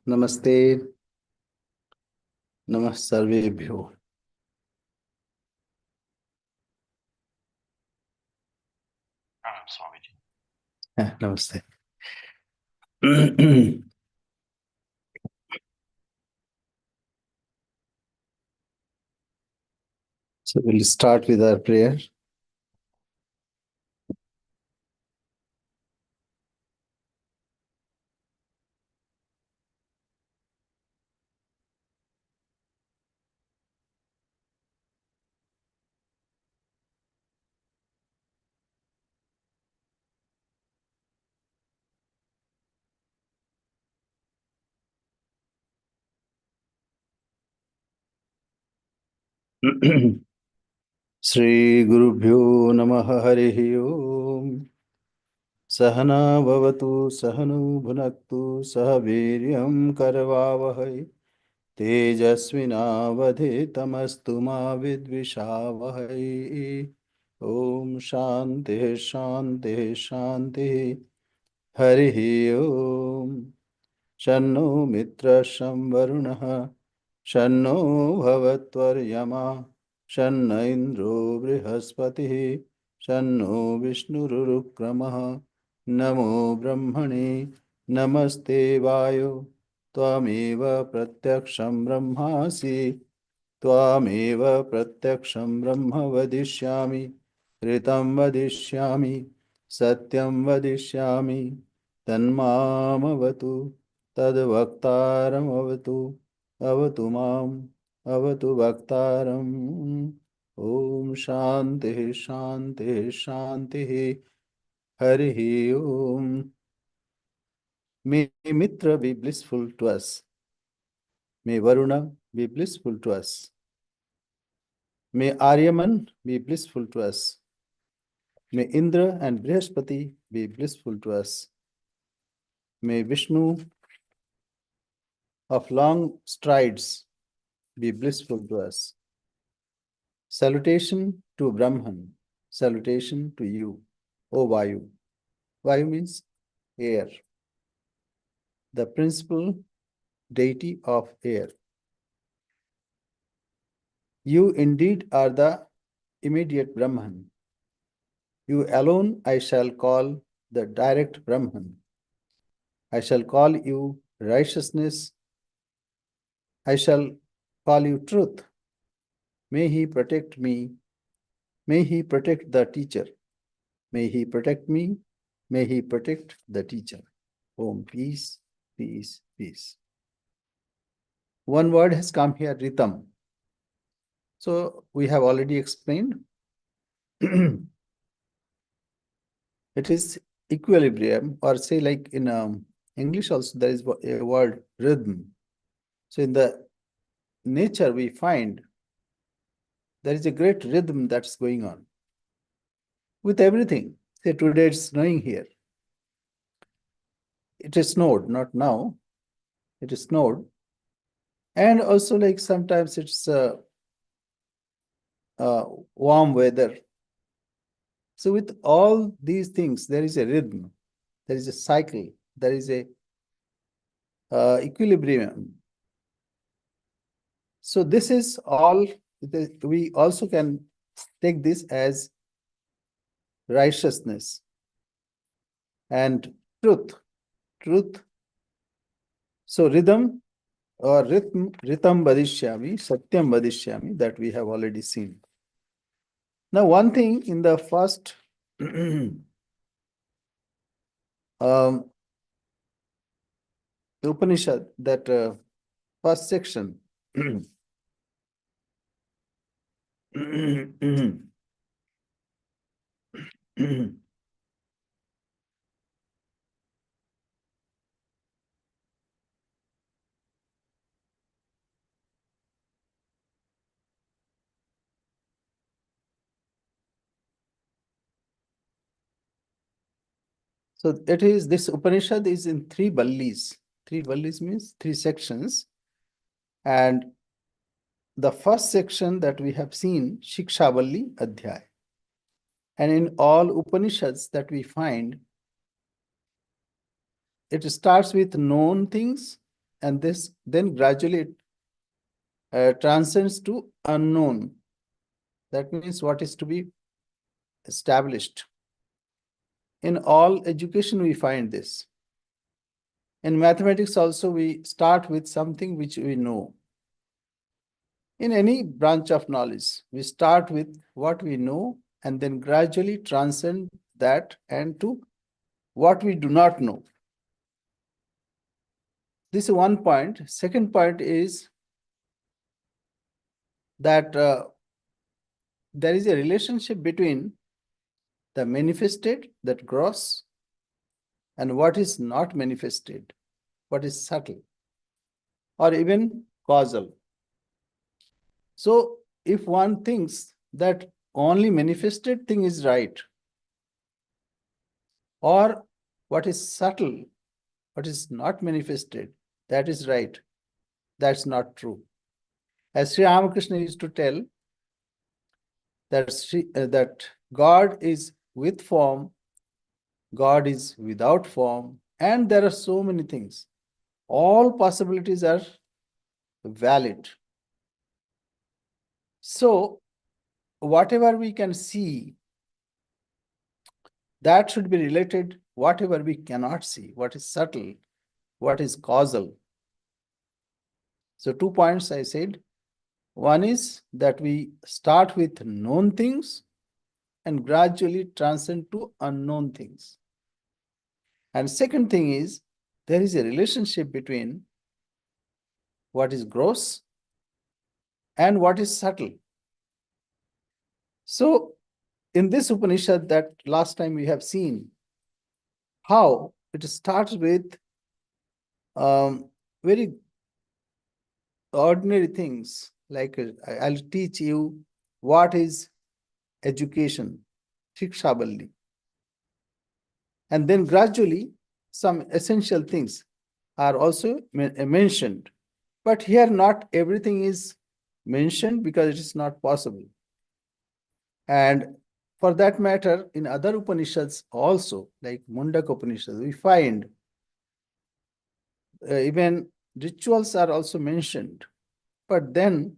नमस्ते। नमः सर्वेभ्यो। Swamiji. नमस्ते। So we'll start with our prayer. Shri गुरुभ्यो नमः। हरिः ओम्। सहना भवतु सहनौ भुनक्तु सह वीर्यं करवावहै तेजस्विनावधीतमस्तु मा विद्विषावहै। ओम शांति शांति शांति। हरिः ओम्। शन्नो मित्रशं वरुणः शन्नो भवत्वर्यमा शन्न इन्द्रो बृहस्पतिः शन्नो विष्णुरुक्रमः। नमो ब्रह्मणे नमस्ते वायो त्वमेव प्रत्यक्षं ब्रह्मासि त्वामेव प्रत्यक्षं ब्रह्म वदिष्यामि ऋतं वदिष्यामि सत्यं वदिष्यामि तन्मामवतु तद्वक्तारमवतु अवतु माम् अवतु वक्तारम्। ओम शांति शांति शांति। हरिः ओम। May Mitra be blissful to us. May Varuna be blissful to us. May Aryaman be blissful to us. May Indra and Brihaspati be blissful to us. May Vishnu of long strides be blissful to us. Salutation to Brahman. Salutation to you, O Vayu. Vayu means air, the principal deity of air. You indeed are the immediate Brahman. You alone I shall call the direct Brahman. I shall call you righteousness. I shall call you truth. May he protect me. May he protect the teacher. May he protect me. May he protect the teacher. Om, peace, peace, peace. One word has come here, Ritam. So we have already explained. It is equilibrium, or say like in English also there is a word rhythm. So in the nature we find there is a great rhythm that's going on with everything. Say today it's snowing here. It is snowed, not now. It is snowed. And also like sometimes it's warm weather. So with all these things, there is a rhythm, there is a cycle, there is a equilibrium. So this is all, we also can take this as righteousness and truth. Truth. So rhythm or ritam vadishyami, satyam vadishyami, that we have already seen. Now one thing in the first Upanishad, that first section, so it is, this Upanishad is in three vallis. Three vallis means three sections. And the first section that we have seen, Shikshavalli Adhyay. And in all Upanishads that we find, it starts with known things, and this then gradually transcends to unknown. That means what is to be established. In all education, we find this. In mathematics also, we start with something which we know. In any branch of knowledge, we start with what we know and then gradually transcend that and to what we do not know. This is one point. Second point is that there is a relationship between the manifested, that gross, and what is not manifested, what is subtle, or even causal. So if one thinks that only manifested thing is right, or what is subtle, what is not manifested, that is right, that's not true. As Sri Ramakrishna used to tell, that God is with form, God is without form, and there are so many things. All possibilities are valid. So, whatever we can see, that should be related, whatever we cannot see, what is subtle, what is causal. So, 2 points I said. One is that we start with known things and gradually transcend to unknown things. And second thing is, there is a relationship between what is gross and what is subtle. So, in this Upanishad that last time we have seen, how it starts with very ordinary things, like I'll teach you what is education, Shikshavalli. And then gradually, some essential things are also mentioned. But here, not everything is mentioned because it is not possible. And for that matter, in other Upanishads also, like Mundaka Upanishad, we find even rituals are also mentioned. But then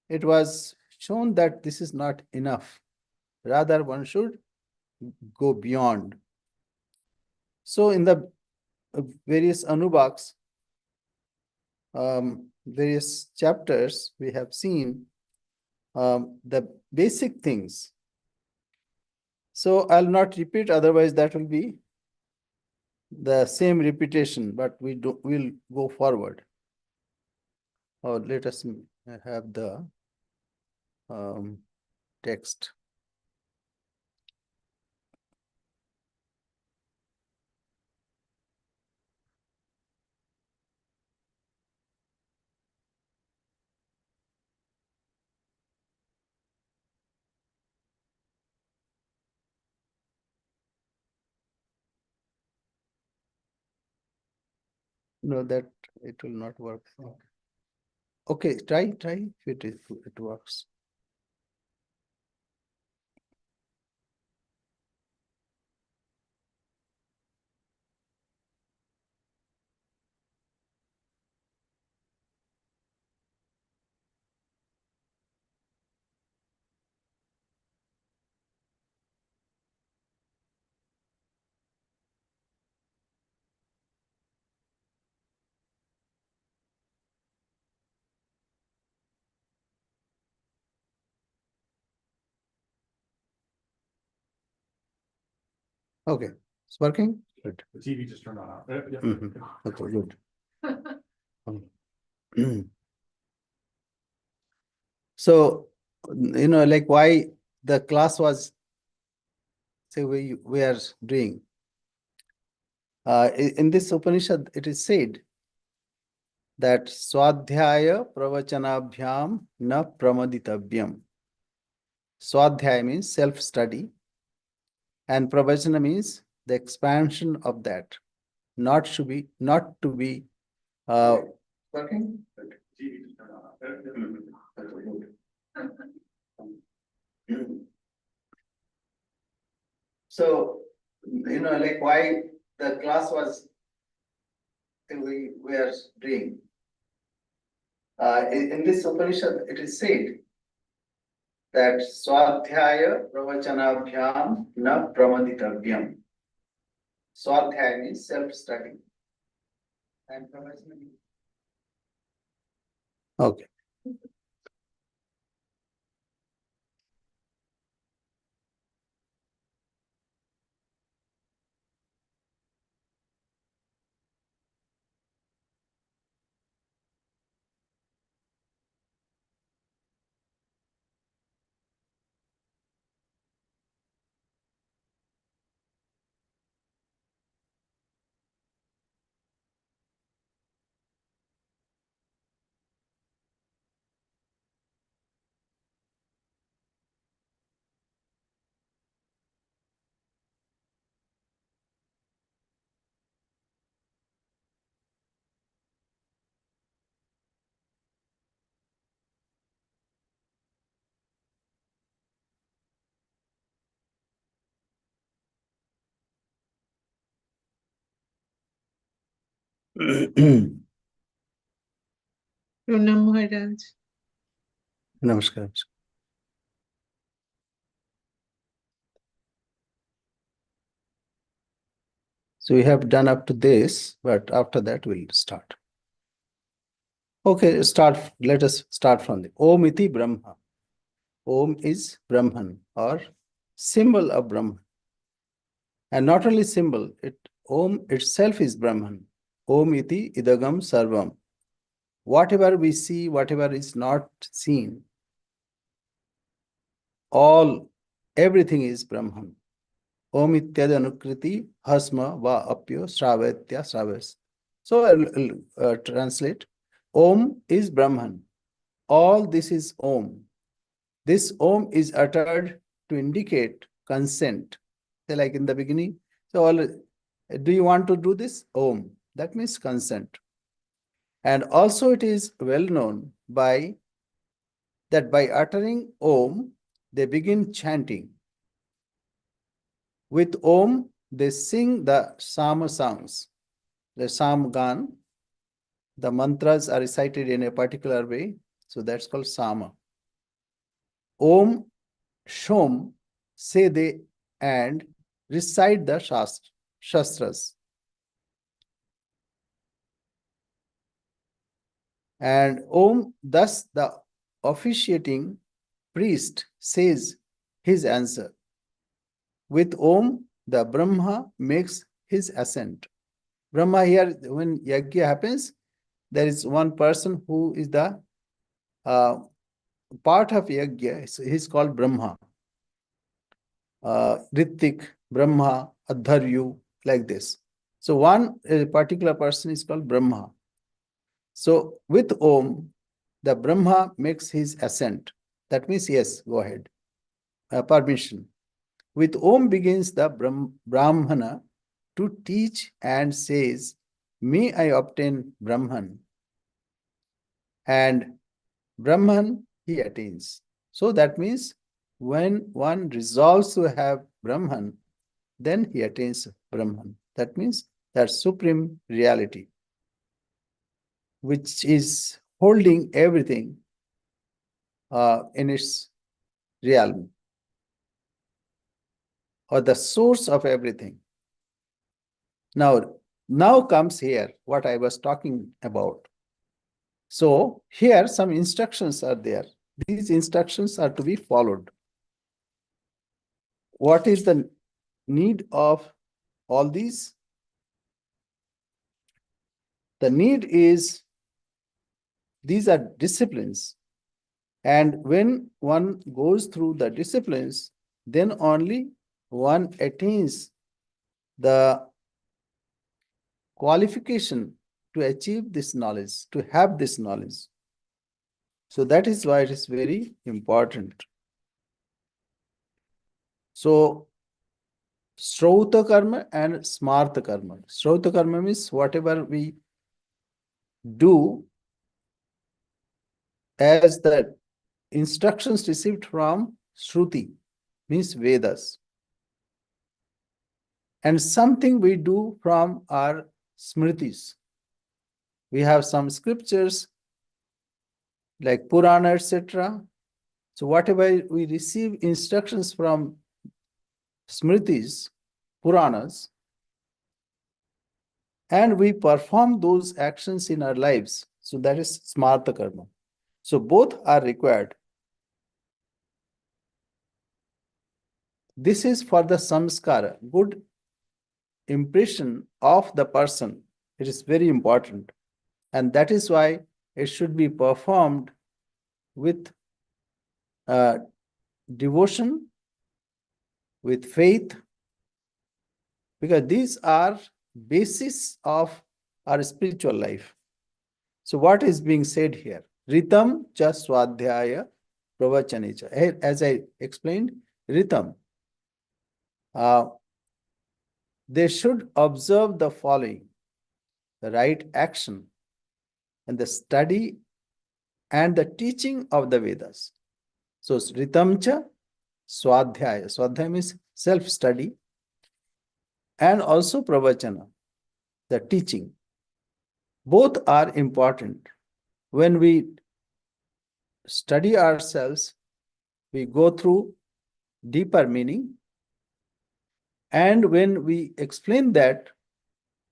it was shown that this is not enough. Rather, one should go beyond. So in the various Anubhaks, various chapters, we have seen the basic things. So I'll not repeat, otherwise that will be the same repetition, but we'll go forward. Or let us have the text. No, that it will not work. Okay, try if it works. Okay, it's working? Good. The TV just turned on. Yeah. Okay, good. So, like why the class was, say, we are doing. In this Upanishad, it is said that Swadhyaya pravachanabhyam na pramaditavyam. Swadhyaya means self-study, and pravachana means the expansion of that, not to be Working? TV just turned on. So, like why the class was we were doing. In this Upanishad, it is said that Swadhyaya Pravachanabhyam na Pramaditavyam. Swadhyaya means self-study. And Pravachanabhyam. Okay. Pranam Maharaj. Namaskar. So we have done up to this, but after that we'll start. Okay, let us start from the Om iti Brahma. Om is Brahman or symbol of Brahman. And not only symbol, Om itself is Brahman. Om iti idagam sarvam. Whatever we see, whatever is not seen, everything is Brahman. Om ityad anukriti hasma va apyo shravetya shraves. So I'll translate. Om is Brahman. All this is Om. This Om is uttered to indicate consent. Like in the beginning. So do you want to do this? Om. That means consent. And also it is well known by uttering Om, they begin chanting. With Om, they sing the Sama songs, the Samgan. The mantras are recited in a particular way, so that's called Sama. Om, Shom, say they and recite the Shastras. And Om, thus the officiating priest says his answer. With Om, the Brahma makes his ascent. Brahma here, when Yajna happens, there is one person who is the part of Yajna. So he's called Brahma. Ritik, Brahma, Adharyu, like this. So one particular person is called Brahma. So with Om, the Brahma makes his ascent. That means, yes, go ahead. Permission. With Om begins the Brahmana to teach and says, may I obtain Brahman. And Brahman he attains. So that means when one resolves to have Brahman, then he attains Brahman. That means that supreme reality, which is holding everything in its realm, or the source of everything. Now comes here what I was talking about. So here some instructions are there. These instructions are to be followed. What is the need of all these? The need is, these are disciplines. And when one goes through the disciplines, then only one attains the qualification to achieve this knowledge, to have this knowledge. So that is why it is very important. So Shrauta karma and Smarta karma. Shrauta karma means whatever we do as the instructions received from Shruti, means Vedas, and something we do from our Smritis. We have some scriptures like Purana, etc. So whatever we receive instructions from Smritis, Puranas, and we perform those actions in our lives. So that is Smarta Karma. So both are required. This is for the samskara, good impression of the person. It is very important. And that is why it should be performed with devotion, with faith, because these are basis of our spiritual life. So what is being said here? Ritam cha swadhyaya pravachanicha. As I explained, ritam. They should observe the following: the right action and the study and the teaching of the Vedas. So ritam cha swadhyaya. Swadhyaya means self-study, and also pravachana, the teaching. Both are important. When we study ourselves, we go through deeper meaning. And when we explain that,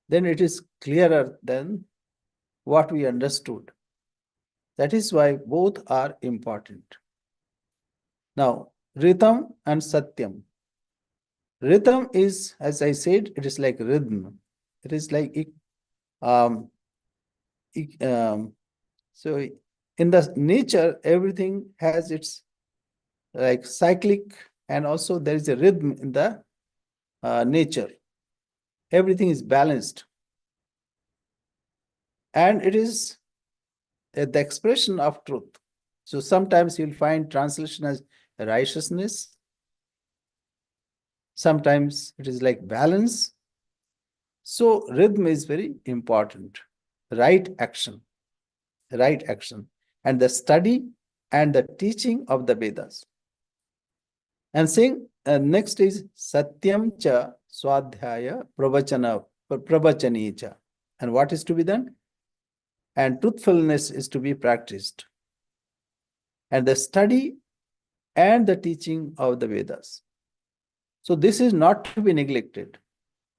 then it is clearer than what we understood. That is why both are important. Now, Ritam and Satyam. Rhythm is, as I said, it is like rhythm. It is like um, so in the nature, everything has its like cyclic, and also there is a rhythm in the nature. Everything is balanced, and it is the expression of truth. So sometimes you'll find translation as righteousness. Sometimes it is like balance. So rhythm is very important. Right action, and the study and the teaching of the Vedas. And saying next is Satyam cha swadhyaya pravachani cha. And what is to be done? And truthfulness is to be practiced. And the study and the teaching of the Vedas. So this is not to be neglected.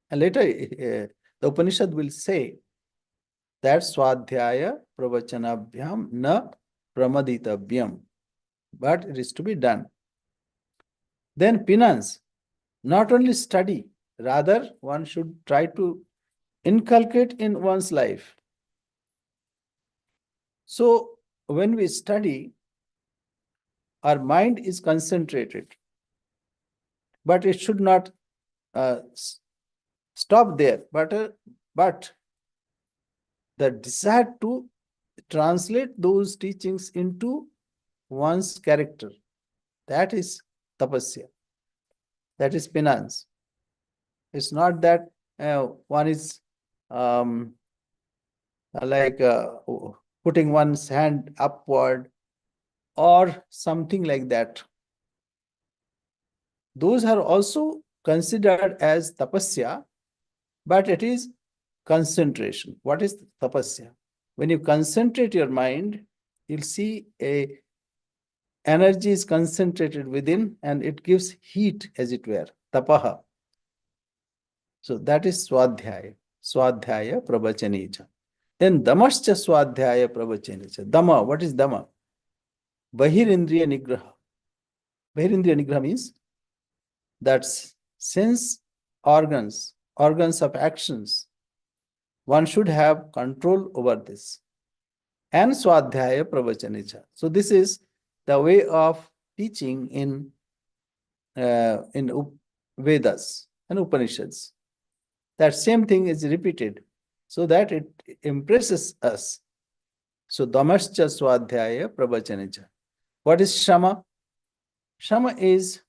And later the Upanishad will say that swadhyaya pravachanabhyam na pramaditavyam, but it is to be done. Then penance, not only study, rather one should try to inculcate in one's life. So when we study, our mind is concentrated, but it should not stop there. But the desire to translate those teachings into one's character, that is tapasya, that is penance. It's not that one is like putting one's hand upward or something like that. Those are also considered as tapasya, but it is concentration. What is tapasya? When you concentrate your mind, you'll see a energy is concentrated within, and it gives heat, as it were, tapaha. So that is swadhyaya pravachanicha. Then damascha swadhyaya pravachanicha. Dama, what is dama? Bahirindriya nigraha. Bahirindriya nigraha means that sense organs of actions, one should have control over this. And swadhyaya pravachanicha. So this is the way of teaching in Vedas and Upanishads. That same thing is repeated so that it impresses us. So damascha swadhyaya pravachanicha. What is shama? Shama is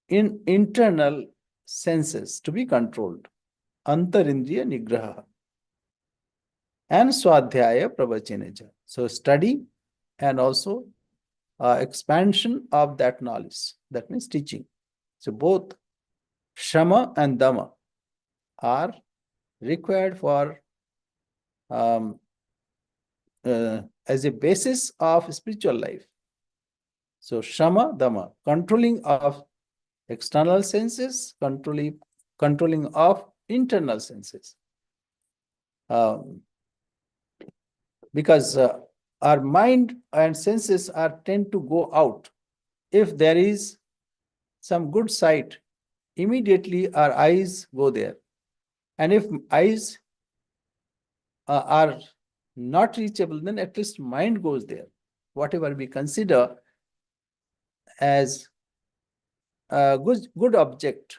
in internal senses to be controlled. Antarindriya nigraha. And swadhyaya pravachanacha. So study and also expansion of that knowledge. That means teaching. So both Shama and Dama are required for as a basis of spiritual life. So Shama, Dama, controlling of external senses, controlling of internal senses. Because our mind and senses are tend to go out. If there is some good sight, immediately our eyes go there. And if eyes are not reachable, then at least mind goes there. Whatever we consider as a good object.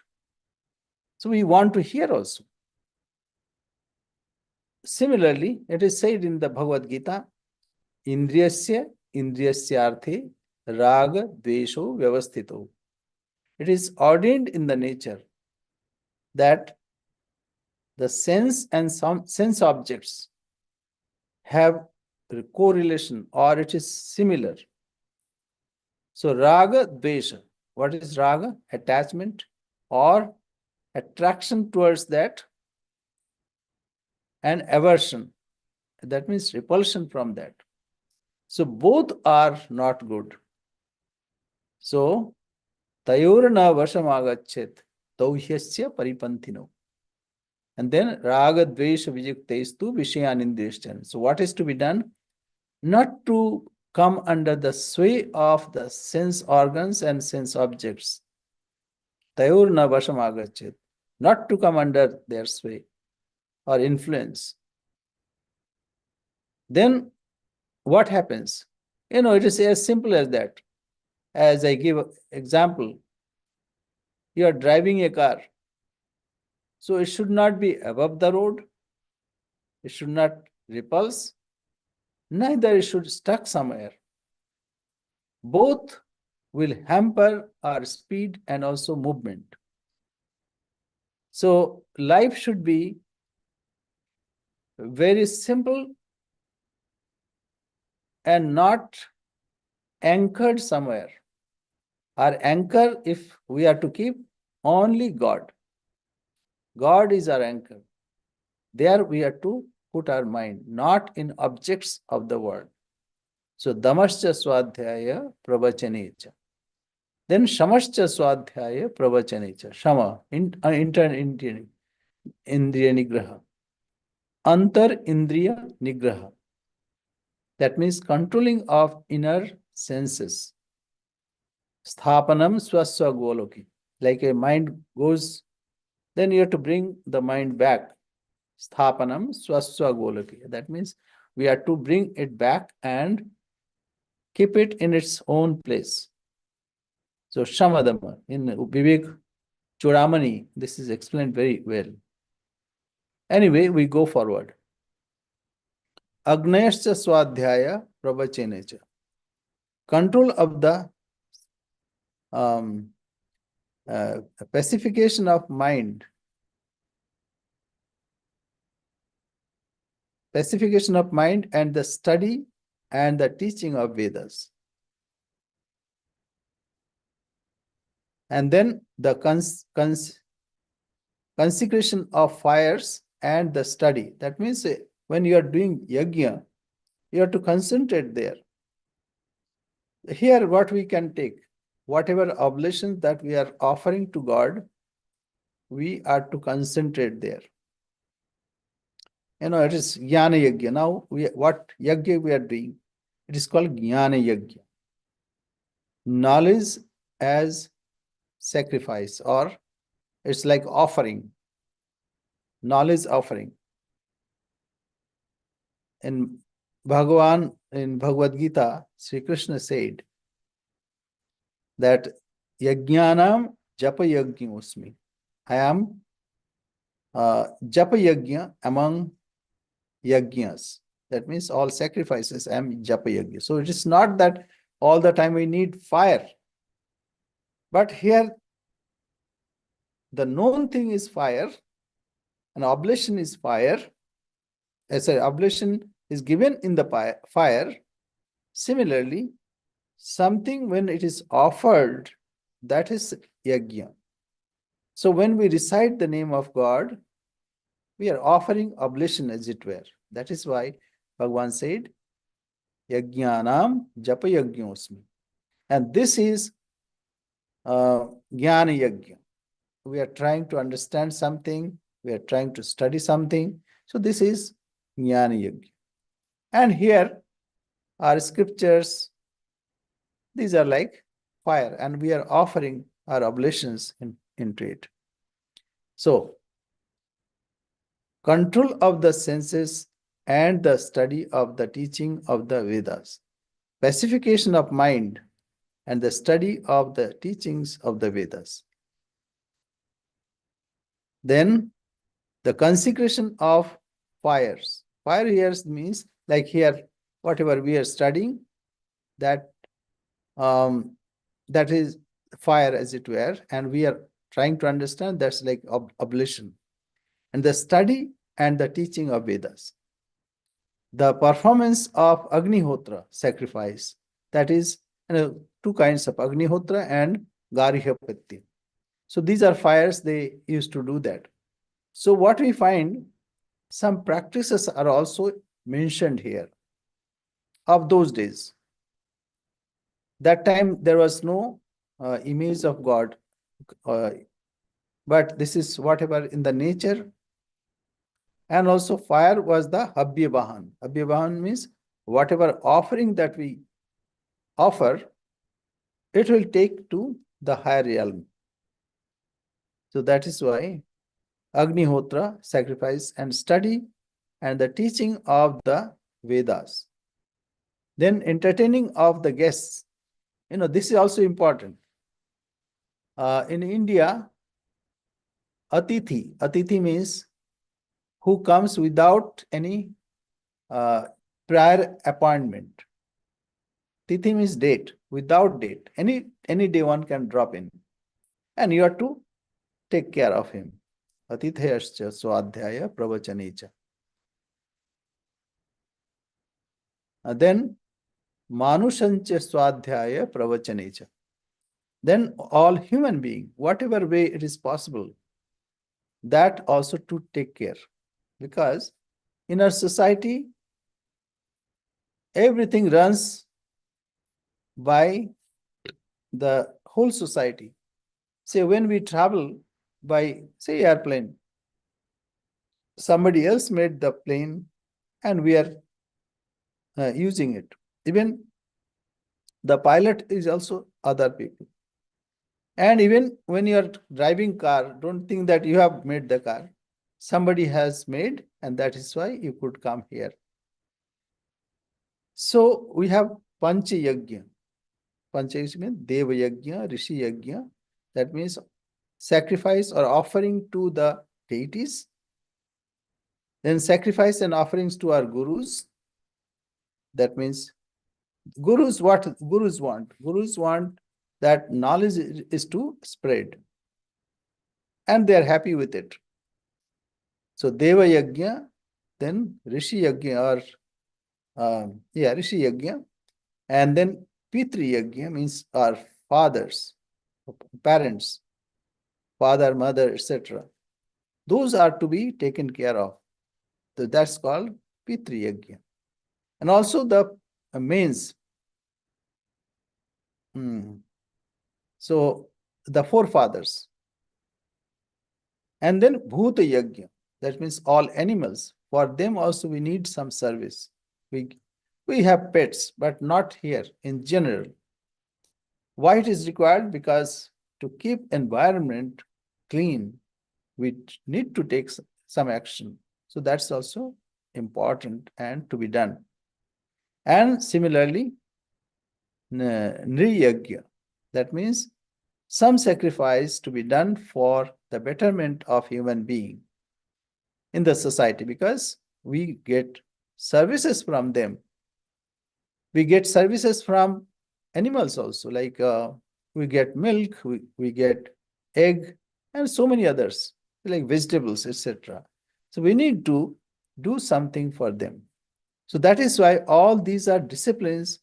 So we want to hear also. Similarly, it is said in the Bhagavad Gita, Indriyasya Indriyasyarthe Raga Dvesho Vyavasthito. It is ordained in the nature that the sense and some sense objects have correlation or it is similar. So Raga Dvesha. What is Raga? Attachment or attraction towards that, and aversion. That means repulsion from that. So both are not good. So Tayorna Vashamagachet Tauhyasya Paripantino. And then Raga Dvesha Vijuktestu Vishayanindrishtan. So what is to be done? Not to come under the sway of the sense organs and sense objects. Tayorna Vashamagachet. Not to come under their sway or influence. Then what happens? It is as simple as that. As I give an example, you are driving a car. So it should not be above the road. It should not repulse. Neither it should stuck somewhere. Both will hamper our speed and also movement. So life should be very simple and not anchored somewhere. Our anchor, if we are to keep, only God. God is our anchor. There we are to put our mind, not in objects of the world. So damascha swadhyaya pravachanicha. Then shamascha swadhyaya pravachanicha. Shama, indriya nigraha. Antar indriya nigraha. That means controlling of inner senses. Sthapanam swaswa goloki. Like a mind goes, then you have to bring the mind back. Sthapanam swaswa goloki. That means we are to bring it back and keep it in its own place. So Shamadama in Vivek Chudamani, this is explained very well. Anyway, we go forward. Agnayascha Swadhyaya Pravachenecha. Control of the pacification of mind. Pacification of mind and the study and the teaching of Vedas. And then the consecration of fires and the study. That means when you are doing yajna, you have to concentrate there. Here, what we can take, whatever oblations that we are offering to God, we are to concentrate there. It is jnana yajna. Now, what yajna we are doing? It is called jnana yajna. Knowledge as sacrifice, or it's like offering. Knowledge offering. In Bhagavan, in Bhagavad Gita, Sri Krishna said that yajnanam japa yajna usmi. I am japa yajna among yajnas. That means all sacrifices, I am japa yajna. So it is not that all the time we need fire. But here, the known thing is fire, and oblation is fire. As an oblation is given in the fire, similarly, something when it is offered, that is yajna. So when we recite the name of God, we are offering oblation, as it were. That is why Bhagavan said, Yajnanam Japa Yajñosmi. And this is Jnana Yajna. We are trying to understand something, we are trying to study something. So this is Jnana Yajna. And here are scriptures. These are like fire, and we are offering our oblations into it. So, control of the senses and the study of the teaching of the Vedas, pacification of mind and the study of the teachings of the Vedas. Then the consecration of fires. Fire here means like here, whatever we are studying, that that is fire, as it were, and we are trying to understand, that's like oblation. And the study and the teaching of Vedas. The performance of Agnihotra sacrifice, that is, two kinds of Agnihotra and Garihapatya. So these are fires, they used to do that. So what we find, some practices are also mentioned here of those days. That time there was no image of God, but this is whatever in the nature. And also fire was the Habhya-vahan. Habhya-vahan means whatever offering that we offer, it will take to the higher realm. So that is why Agnihotra, sacrifice and study and the teaching of the Vedas. Then entertaining of the guests. This is also important. In India, Atithi means who comes without any prior appointment. Tithi means date, without date. Any day one can drop in. And you have to take care of him. Atithayascha swadhyaya pravachanicha. Then manushancha swadhyaya pravachanicha. Then all human being, whatever way it is possible, that also to take care. Because in our society, everything runs by the whole society. Say when we travel by, say, airplane, somebody else made the plane and we are using it. Even the pilot is also other people. And even when you are driving car, don't think that you have made the car. Somebody has made, and that is why you could come here. So we have Pancha Yajna. Pancha means Deva Yajna, Rishi Yajna. That means sacrifice or offering to the deities. Then sacrifice and offerings to our gurus. That means gurus, what gurus want? Gurus want that knowledge is to spread. And they are happy with it. So Deva Yajna, then Rishi Yajna or Rishi Yajna. And then Pitri Yajna means our fathers, parents, father, mother, etc. Those are to be taken care of. So that's called Pitri Yajna. And also the mains. So the forefathers. And then Bhuta Yajna. That means all animals. For them also we need some service. We have pets, but not here in general. Why it is required? Because to keep environment clean, we need to take some action. So that's also important and to be done. And similarly, Nriyagya, that means some sacrifice to be done for the betterment of human being in the society, because we get services from them. We get services from animals also, like we get milk, we get egg, and so many others, like vegetables, etc. So we need to do something for them. So that is why all these are disciplines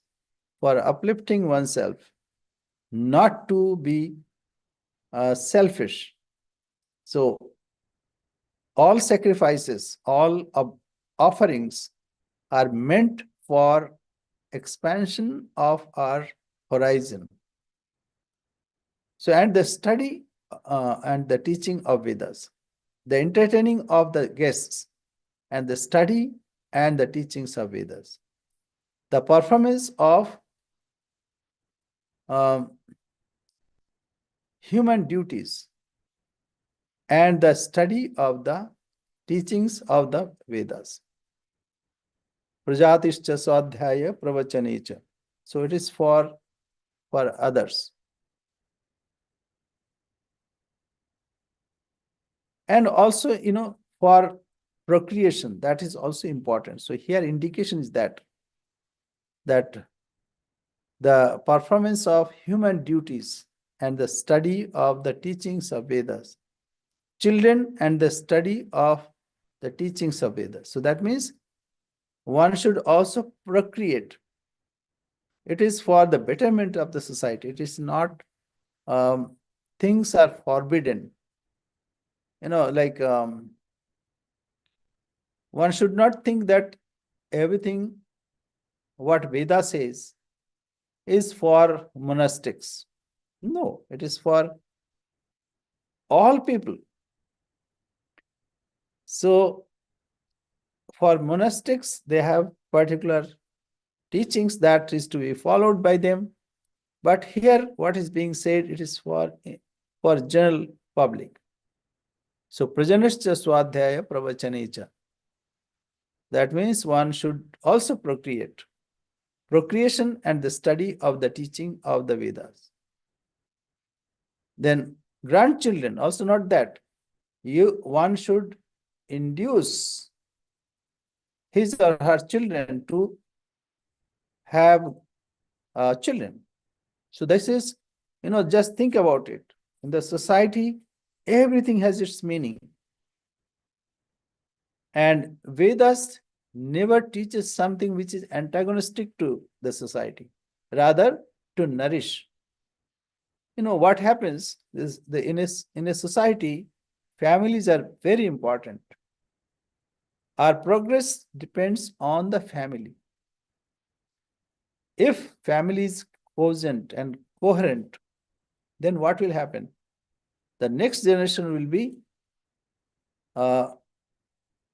for uplifting oneself, not to be selfish. So, all sacrifices, all offerings are meant for expansion of our horizon. So, and the study and the teaching of Vedas, the entertaining of the guests, and the study and the teachings of Vedas, the performance of um, human duties, and the study of the teachings of the Vedas. Prajatischa swadhyaya pravachanicha. So it is for others. And also, for procreation, that is also important. So here indication is that the performance of human duties and the study of the teachings of Vedas, children and the study of the teachings of Vedas. So that means one should also procreate. It is for the betterment of the society. It is not things are forbidden. Like one should not think that everything what Veda says is for monastics. No, it is for all people. So for monastics, they have particular teachings that is to be followed by them. But here, what is being said, it is for general public. So prajanascha swadhyaya pravachanicha. That means one should also procreate. Procreation and the study of the teaching of the Vedas. Then grandchildren, also not that. One should induce his or her children to have children. So this is, just think about it. In the society, everything has its meaning. And Vedas never teaches something which is antagonistic to the society, rather to nourish. What happens is in a society, families are very important. Our progress depends on the family. If family is cogent and coherent, then what will happen? The next generation will be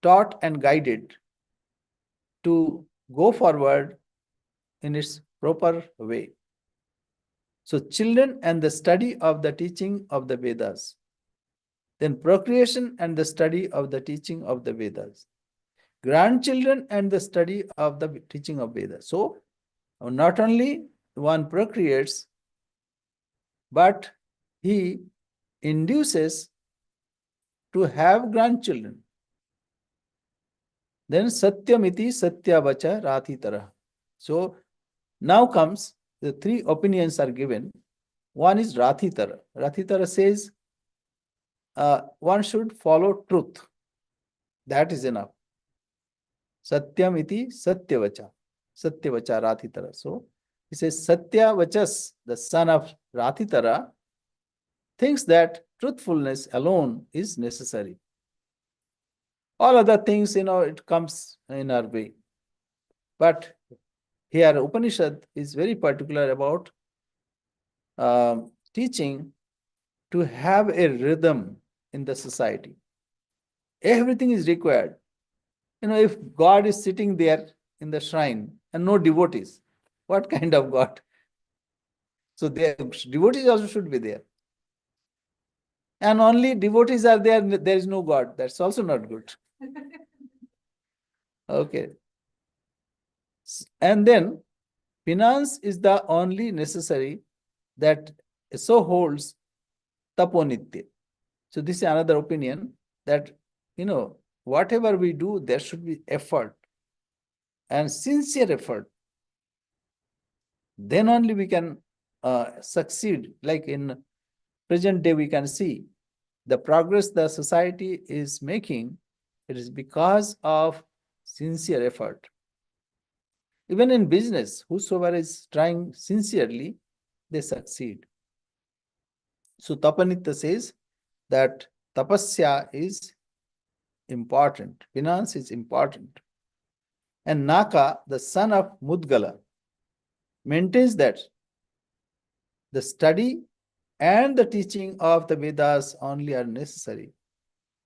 taught and guided to go forward in its proper way. So children and the study of the teaching of the Vedas. Then procreation and the study of the teaching of the Vedas. Grandchildren and the study of the teaching of Vedas. So not only one procreates, but he induces to have grandchildren. Then satyamiti satyavacha rathitara. So now comes the three opinions are given. One is rathitara. Rathitara says one should follow truth. That is enough. Satyamiti satyavacha. Satyavacha rathitara. So he says Satyavachas, the son of Rathitara, thinks that truthfulness alone is necessary. All other things, it comes in our way. But here Upanishad is very particular about teaching to have a rhythm in the society. Everything is required. If God is sitting there in the shrine and no devotees, what kind of God? So devotees also should be there. And only devotees are there, there is no God. That's also not good. Okay. And then finance is the only necessary that so holds taponitya. So this is another opinion that, whatever we do, there should be effort and sincere effort. Then only we can succeed. Like in present day, we can see the progress the society is making. It is because of sincere effort. Even in business, whosoever is trying sincerely, they succeed. So Tapanitya says that tapasya is important, finance is important. And Naka, the son of Mudgala, maintains that the study and the teaching of the Vedas only are necessary.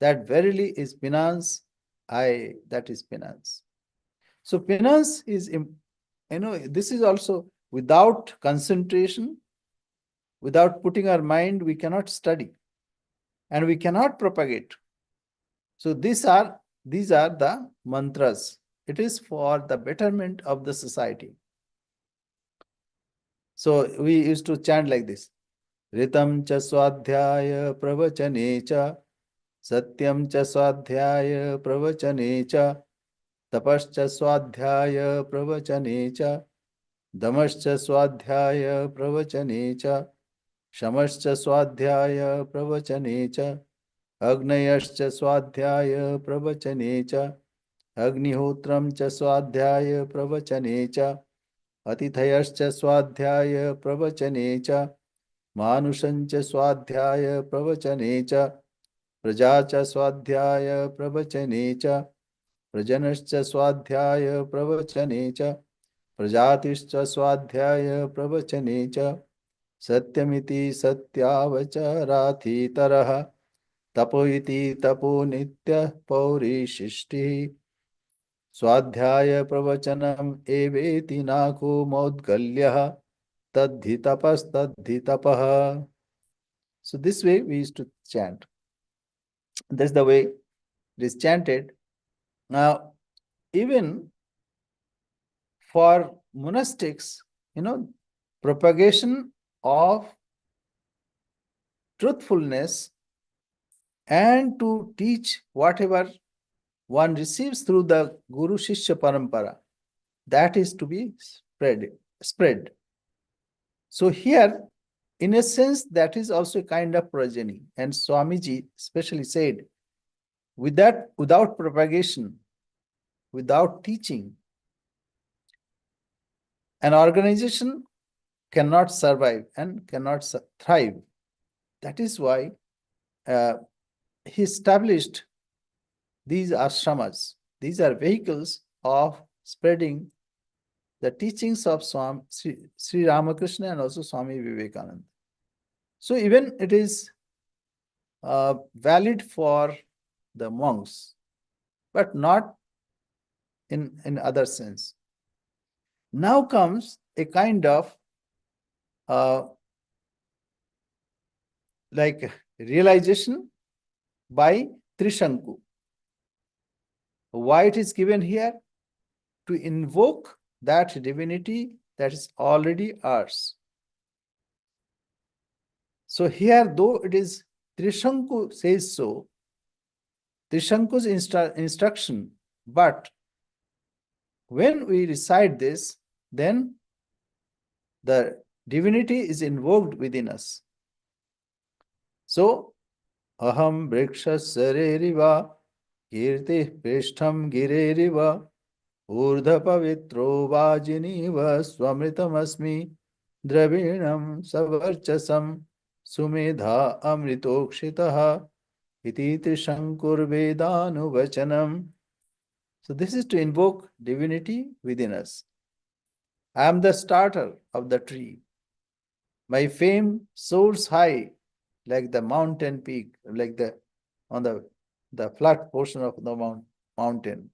That verily is finance, that is finance. So finance is, this is also without concentration, without putting our mind, we cannot study and we cannot propagate. So these are the mantras. It is for the betterment of the society. So we used to chant like this. Ritam cha swadhyaya pravachane cha satyam cha swadhyaya pravachane cha tapascha swadhyaya pravachane cha damascha swadhyaya pravachane cha shamascha swadhyaya pravachane cha agnayascha swadhyaya pravachane cha अग्निहोत्रम च स्वाध्याय प्रवचने च अतिथयश्च स्वाध्याय प्रवचने च मानुषं च स्वाध्याय प्रवचने च प्रजा च स्वाध्याय प्रवचने च प्रजनश्च स्वाध्याय प्रवचने च प्रजातिश्च स्वाध्याय प्रवचने च सत्यमिति सत्यावचराथितरः तपो इति तपो नित्यः पौरिशिष्टिः स्वाध्याय प्रवचनम एवेति नाको मौद्गल्यः तद्धि तपस्तद्धि तपः. So this way we used to chant. That's the way it is chanted. Now, even for monastics, propagation of truthfulness and to teach whatever one receives through the Guru Shishya Parampara, that is to be spread. So here, in a sense, that is also a kind of progeny. And Swamiji especially said, without propagation, without teaching, an organization cannot survive and cannot thrive. That is why he established these ashramas. These are vehicles of spreading the teachings of Sri Ramakrishna and also Swami Vivekananda. So even it is valid for the monks, but not in other sense. Now comes a kind of like realization by Trishanku. Why it is given here? To invoke that divinity that is already ours. So here, though it is Trishanku says so, Trishanku's instruction, but when we recite this, then the divinity is invoked within us. So, aham brikshasareriva kirti prishtham gireriva urdha pavitro vajiniva swamritamasmi dravinam savarchasam sumedha amritokshitaha iti trishankur vedanuvachanam. So this is to invoke divinity within us. I am the starter of the tree. My fame soars high like the mountain peak, like on the flat portion of the mountain.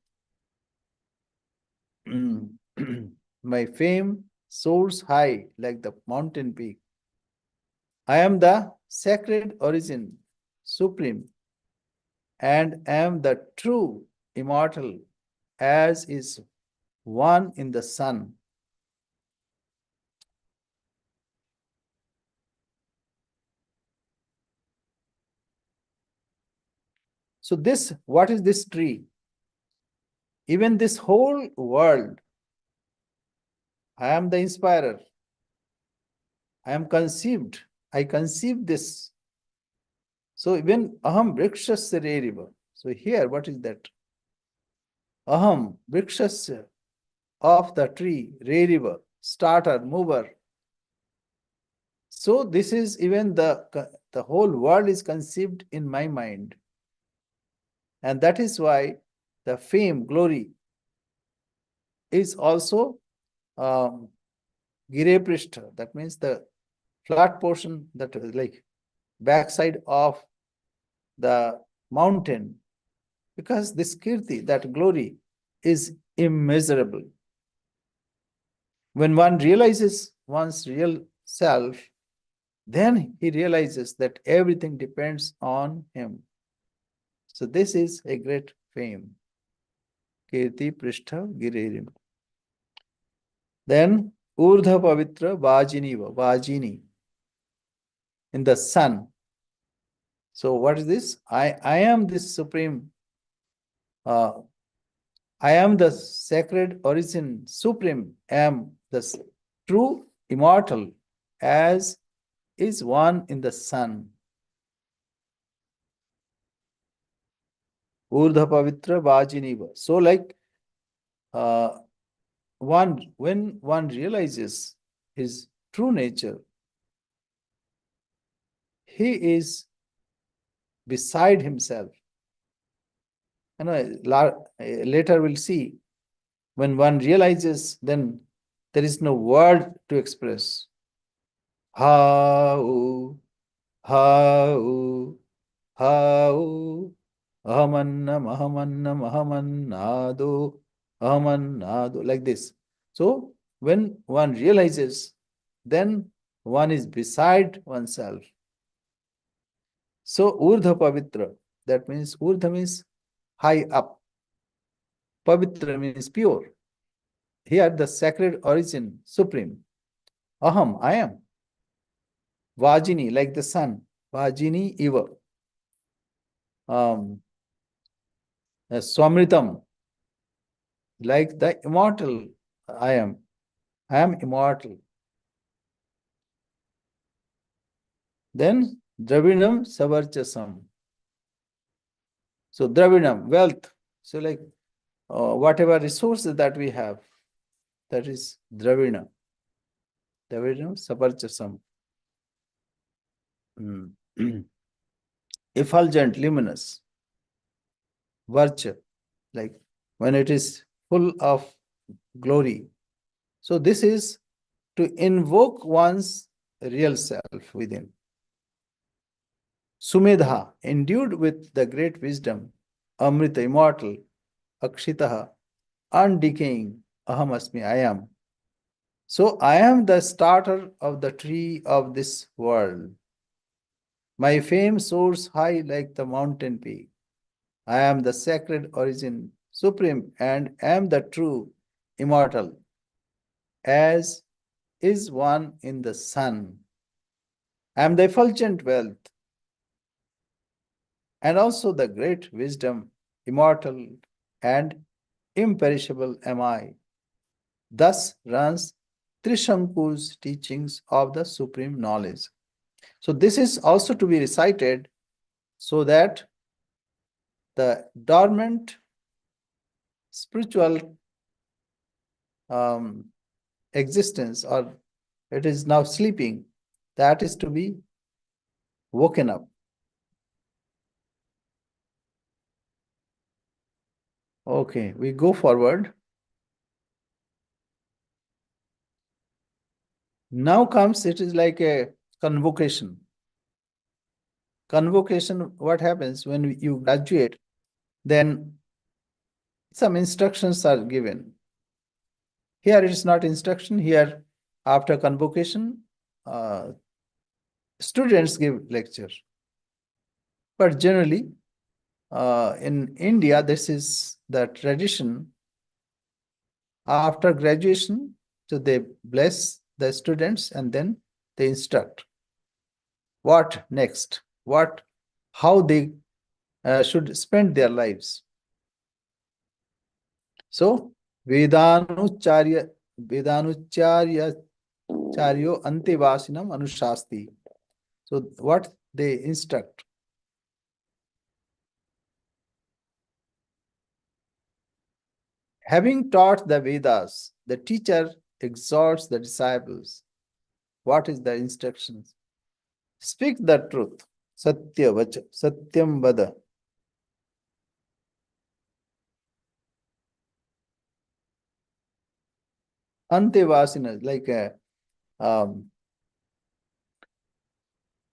My fame soars high like the mountain peak. I am the sacred origin, supreme, and am the true immortal, as is one in the sun. So what is this tree? Even this whole world, I am the inspirer. I am conceived. I conceived this. So even aham vrikshasya reriva. So here, what is that? Aham vrikshasya. of the tree, rearer, starter, mover. So this is even the whole world is conceived in my mind. And that is why the fame, glory is also um, Gire Prishta. That means the flat portion, that is like backside of the mountain. Because this kirti, that glory, is immeasurable. When one realizes one's real self, then he realizes that everything depends on him. So this is a great fame. Kirti Prishtha Girerim. Then Urdha Pavitra Vajini in the sun. So what is this? I am this supreme, I am the sacred origin, supreme, am the true immortal, as is one in the sun. Urdha Pavitra Vajiniva. So like when one realizes his true nature, he is beside himself. You know, later we'll see, when one realizes, then there is no word to express. How, how, how, ahamannam, like this. So when one realizes, then one is beside oneself. So Urdha Pavitra, that means Urdha means high up. Pavitra means pure. Here the sacred origin, supreme. Aham, I am. Vajini, like the sun. Vajini Iva. Um, Swamritam, like the immortal I am. I am immortal. Then Dravinam Savarchasam. So Dravinam, wealth. So like whatever resources that we have, that is Dravina. Dravinam Savarchasam. Effulgent, luminous. Varcha, like when it is full of glory. So this is to invoke one's real self within. Sumedha, endued with the great wisdom, Amrita, immortal, Akshitaha, undecaying, Aham Asmi, I am. So I am the starter of the tree of this world. My fame soars high like the mountain peak. I am the sacred origin, supreme, and am the true, immortal, as is one in the sun. I am the effulgent wealth, and also the great wisdom, immortal and imperishable am I. Thus runs Trishanku's teachings of the supreme knowledge. So this is also to be recited so that the dormant spiritual existence, or it is now sleeping, that is to be woken up. Okay, we go forward. Now comes, it is like a convocation. Convocation, what happens when you graduate, then some instructions are given. Here it is not instruction, here after convocation, students give lecture. But generally, in India, this is the tradition. After graduation, so they bless the students and then they instruct. What next? How they should spend their lives. So, Vedanucharya Charyo Antevasinam Anushasti. So, what they instruct. Having taught the Vedas, the teacher exhorts the disciples. What is the instructions? Speak the truth. Satya vacha, satyam vada. Antevasina, like a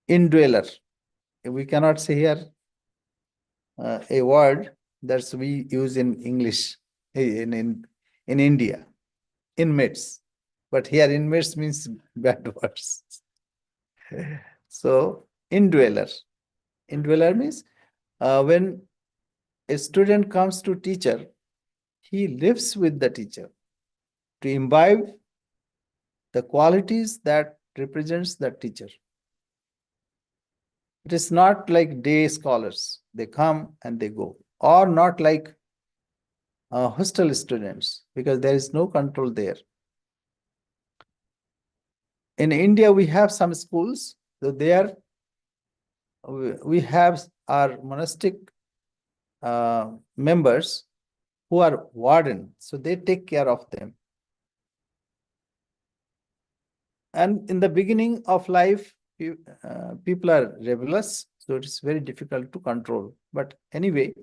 indweller. We cannot say here a word that we use in English in India, inmates. But here inmates means bad words. So indweller. Indweller means when a student comes to teacher, he lives with the teacher to imbibe the qualities that represents the teacher. It is not like day scholars. They come and they go. Or not like hostel students, because there is no control there. In India, we have some schools. So there we have our monastic members who are warden. So they take care of them. And in the beginning of life, people are rebellious. So it is very difficult to control. But anyway,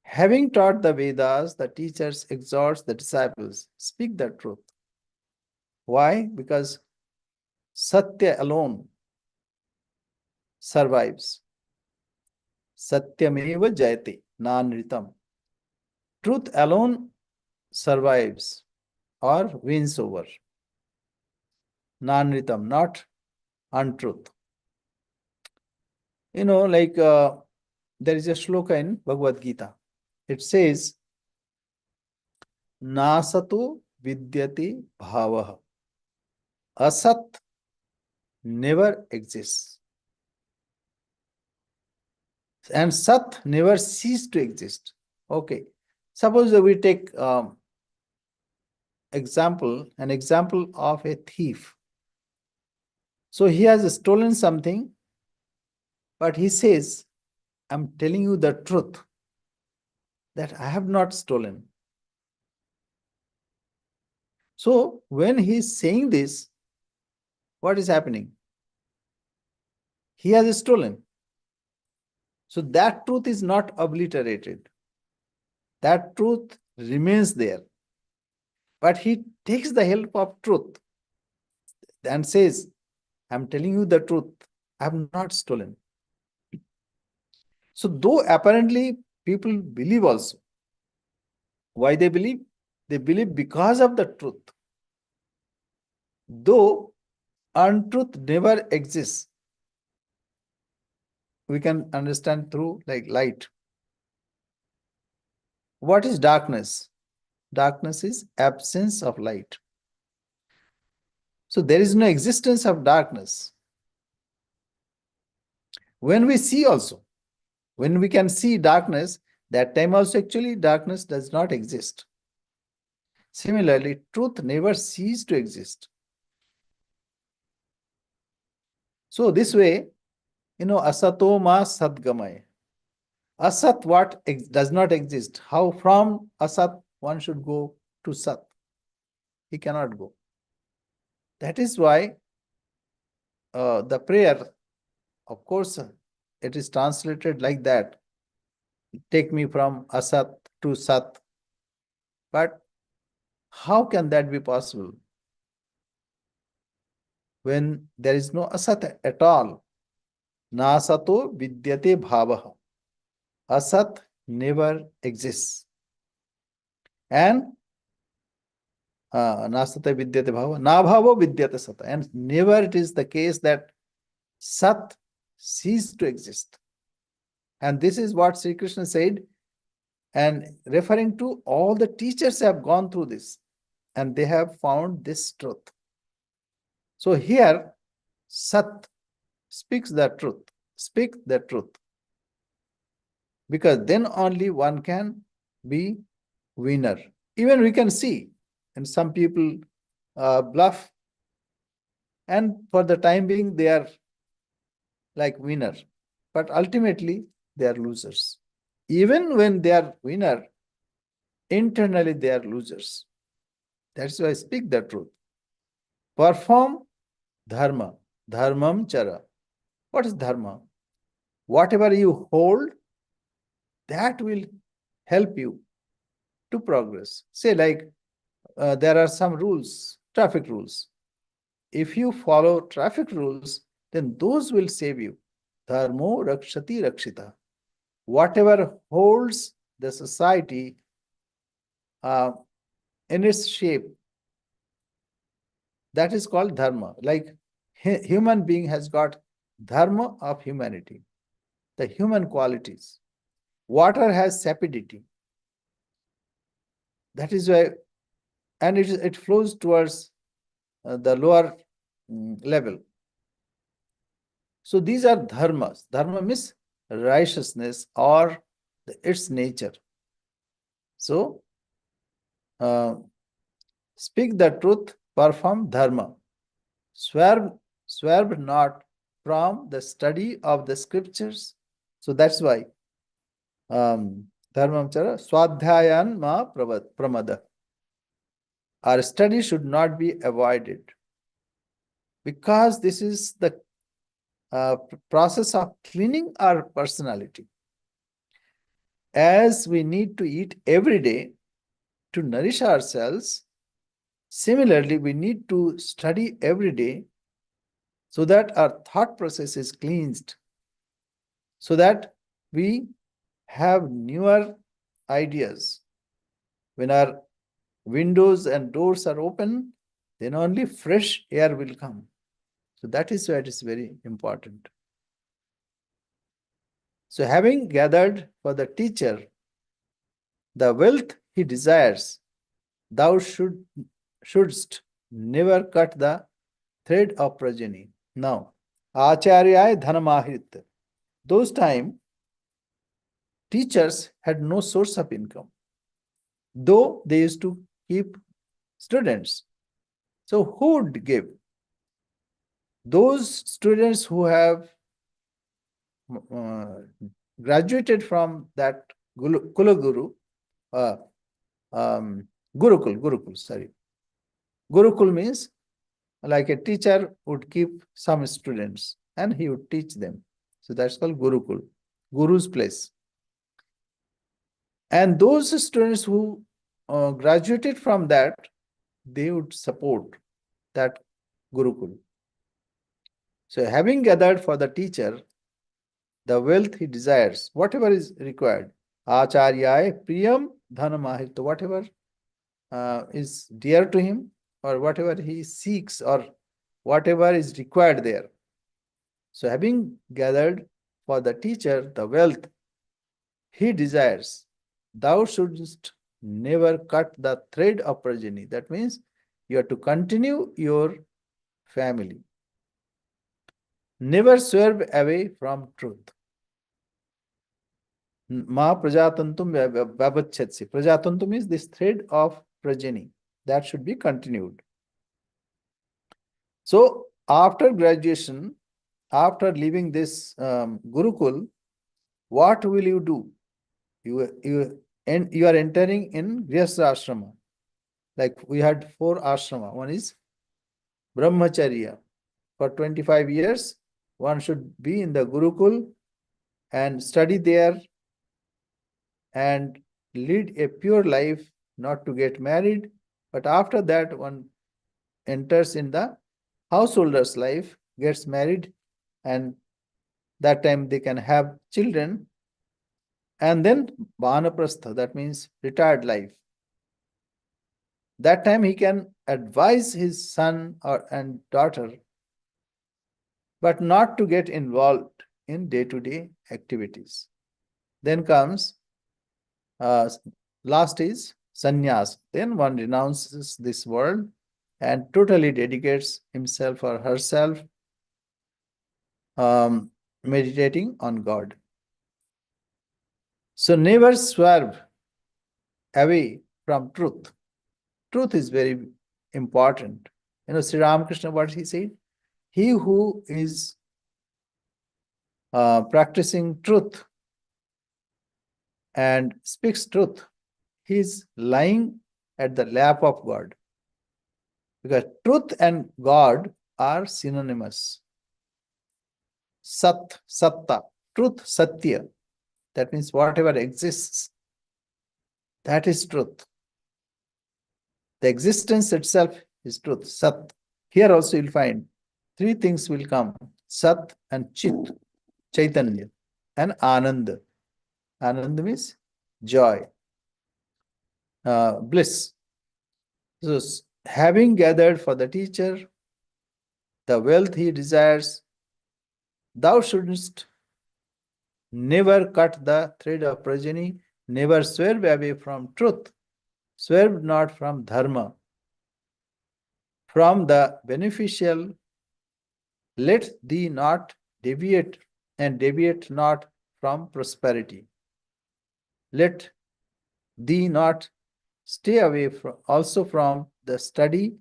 having taught the Vedas, the teachers exhorts the disciples, speak the truth. Why? Because Satya alone survives. Satyameva jayate, nanritam. Truth alone survives or wins over. Nanritam, not untruth. Like there is a shloka in Bhagavad Gita. It says, Nasato vidyate bhavaha. Asat never exists. And Sat never cease to exist. Okay. Suppose we take an example of a thief. So he has stolen something, but he says, I'm telling you the truth that I have not stolen. So when he is saying this, what is happening? He has stolen. So that truth is not obliterated. That truth remains there. But he takes the help of truth and says, I'm telling you the truth. I have not stolen. So though apparently people believe also. Why they believe? They believe because of the truth. Though untruth never exists, we can understand through like light. What is darkness? Darkness is absence of light. So there is no existence of darkness. When we see also, when we can see darkness, that time also actually darkness does not exist. Similarly, truth never ceases to exist. So this way, asato ma sadgamaya. Asat what does not exist. How from asat one should go to sat? He cannot go. That is why the prayer, of course, it is translated like that. Take me from asat to sat. But how can that be possible? When there is no asat at all. Nasato vidyate bhavaha. Asat never exists. And nasata vidyate bhava, na bhavo vidyate sata. And never it is the case that sat ceased to exist. And this is what Sri Krishna said, and referring to all the teachers have gone through this and they have found this truth. So here, Sat speaks the truth. Speak the truth. Because then only one can be winner. Even we can see, and some people bluff, and for the time being they are like winner, but ultimately they are losers. Even when they are winner, internally they are losers. That's why I speak the truth. Perform dharma, dharmam chara. What is dharma? Whatever you hold, that will help you to progress. Say, like, there are some rules, traffic rules. If you follow traffic rules, then those will save you. Dharmo rakshati rakshita. Whatever holds the society uh, in its shape, that is called dharma. Like human being has got dharma of humanity, the human qualities. Water has sapidity. That is why, and it flows towards the lower level. So these are dharmas. Dharma means righteousness or its nature. So speak the truth, perform dharma. Swerve not from the study of the scriptures. So that's why dharmam chara swadhyayan ma pramada. Our study should not be avoided because this is the process of cleaning our personality. As we need to eat every day to nourish ourselves, similarly, we need to study every day so that our thought process is cleansed, so that we have newer ideas. When our windows and doors are open, then only fresh air will come. So that is why it is very important. So having gathered for the teacher the wealth he desires, thou shouldst never cut the thread of progeny. Now, Acharyaya Dhanamahrit. Those time, teachers had no source of income, though they used to keep students. So who would give? Those students who have graduated from that Kulaguru, Gurukul, sorry. Gurukul means like a teacher would keep some students and he would teach them. So that's called Gurukul, Guru's place. And those students who graduated from that, they would support that Gurukul. So having gathered for the teacher the wealth he desires, whatever is required, Acharyaya Priyam Dhanamahit, whatever is dear to him or whatever he seeks or whatever is required there. So having gathered for the teacher the wealth he desires, thou shouldst never cut the thread of progeny. That means you have to continue your family. Never swerve away from truth. Ma prajatantum vabachyatsi. Prajatantum means this thread of progeny. That should be continued. So after graduation, after leaving this Gurukul, what will you do? You are entering in Grihastha ashrama. Like we had 4 ashrama. One is Brahmacharya. For 25 years, one should be in the Gurukul and study there and lead a pure life, not to get married. But after that, one enters in the householder's life, gets married, and that time they can have children. And then Vanaprastha, that means retired life. That time he can advise his son and daughter, but not to get involved in day-to-day activities. Then comes last is sannyas. Then one renounces this world and totally dedicates himself or herself meditating on God. So never swerve away from truth. Truth is very important. Sri Ramakrishna, what he said? He who is practicing truth and speaks truth, he is lying at the lap of God. Because truth and God are synonymous. Sat, satta, truth, satya. That means whatever exists, that is truth. The existence itself is truth, sat. Here also you'll find three things will come: sat and chit, chaitanya, and ananda. Ananda means joy, bliss. So, having gathered for the teacher the wealth he desires, thou shouldst never cut the thread of progeny, never swerve away from truth, swerve not from dharma, from the beneficial, let thee not deviate, and deviate not from prosperity. Let thee not stay away from, also from the study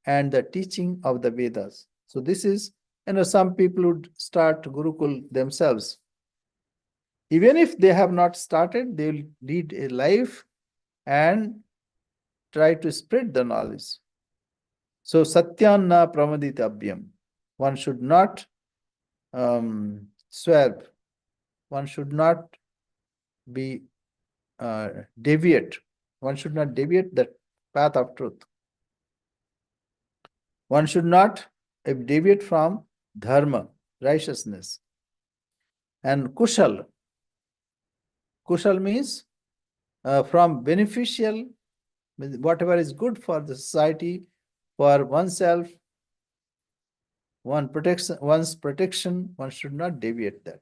and the teaching of the Vedas. So this is, some people would start Gurukul themselves. Even if they have not started, they will lead a life and try to spread the knowledge. So Satyanna Pramaditabhyam. One should not swerve. One should not be deviate. One should not deviate the path of truth. One should not deviate from dharma, righteousness. And kushal. Kushal means from beneficial, whatever is good for the society, for oneself, one's protection, one should not deviate that.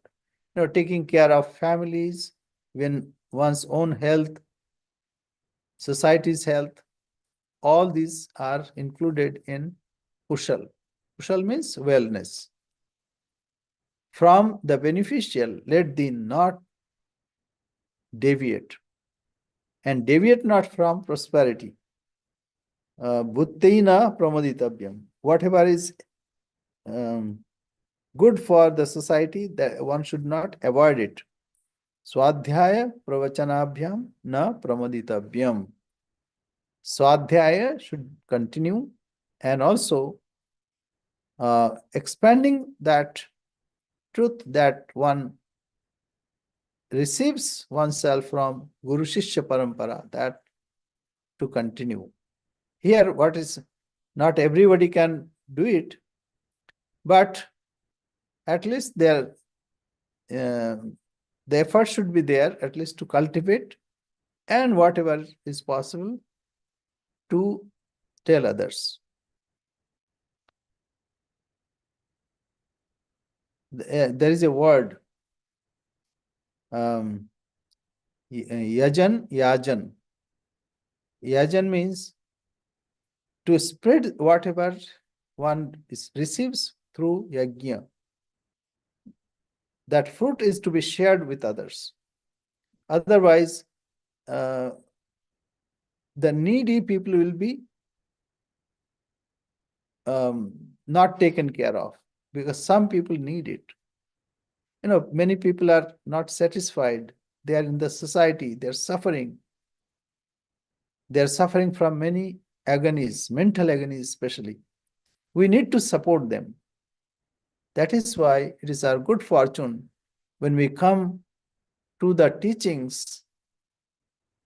Taking care of families, when one's own health, society's health, all these are included in kushal. Kushal means wellness. From the beneficial, let thee not deviate, and deviate not from prosperity. Bhuttaina pramoditavyam. Whatever is good for the society, that one should not avoid it. Swadhyaya pravachanabhyam na pramoditavyam. Swadhyaya should continue, and also expanding that truth that one receives oneself from Guru Shishya Parampara, that to continue. Here, what is, not everybody can do it, but at least the effort should be there, at least to cultivate, and whatever is possible to tell others. There is a word, yajan, yajan. Yajan means to spread whatever one receives through yajna. That fruit is to be shared with others. Otherwise, the needy people will be not taken care of, because some people need it. Many people are not satisfied. They are in the society, they're suffering. They're suffering from many agonies, mental agonies especially. We need to support them. That is why it is our good fortune when we come to the teachings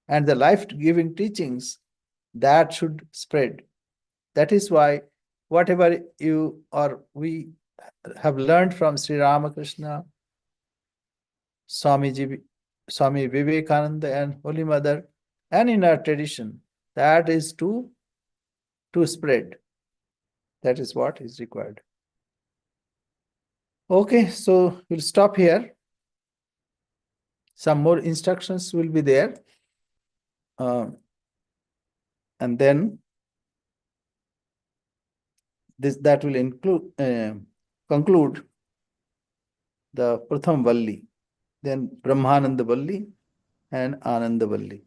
and the life-giving teachings that should spread. That is why whatever you or we have learned from Sri Ramakrishna, Swami Vivekananda and Holy Mother, and in our tradition, that is to spread. That is what is required. Okay, so we'll stop here. Some more instructions will be there. And then that will conclude the Pratham Valli, then Brahmananda Valli and Ananda Valli.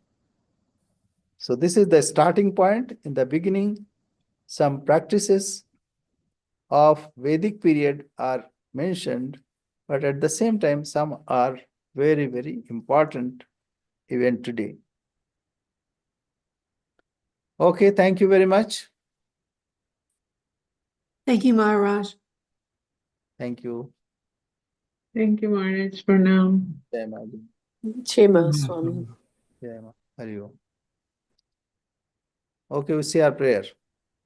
So this is the starting point. In the beginning, some practices of Vedic period are mentioned, but at the same time, some are very, very important even today. Okay, thank you very much. Thank you, Maharaj. Thank you. Thank you, Maharaj, for now. Jai Ma. Chema, Swami. Jai Ma. Hari Om. Okay, we say our prayer.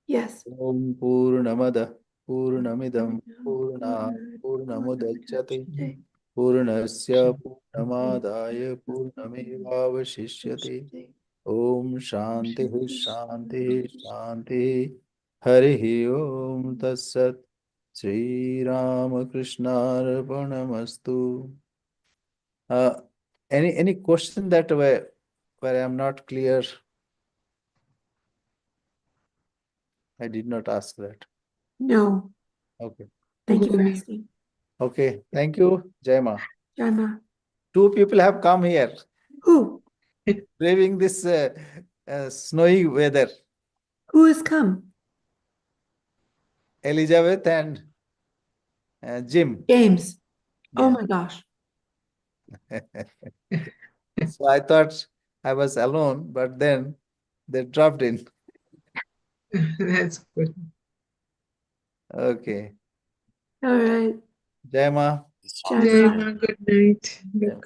Yes. Om Purnamada Purnamidam Purna Purnamudachyate Purnasya Purnamadaya Purnamevavashishyate Om Shanti Shanti Shanti Hari Om Tatsat Sri Ramakrishna Arpanamastu. Any question that where I am not clear? I did not ask that. No. Okay. Thank you for Good. asking. Okay. Thank you, Jai Ma. Jama. Two people have come here, Who? braving this snowy weather. Who has come? Elizabeth and Jim. James. Oh Yeah. my gosh. So I thought I was alone, but then they dropped in. That's good. Okay. All right. Jai Ma. Jai Jai Ma. Ma, good night. Jai Ma.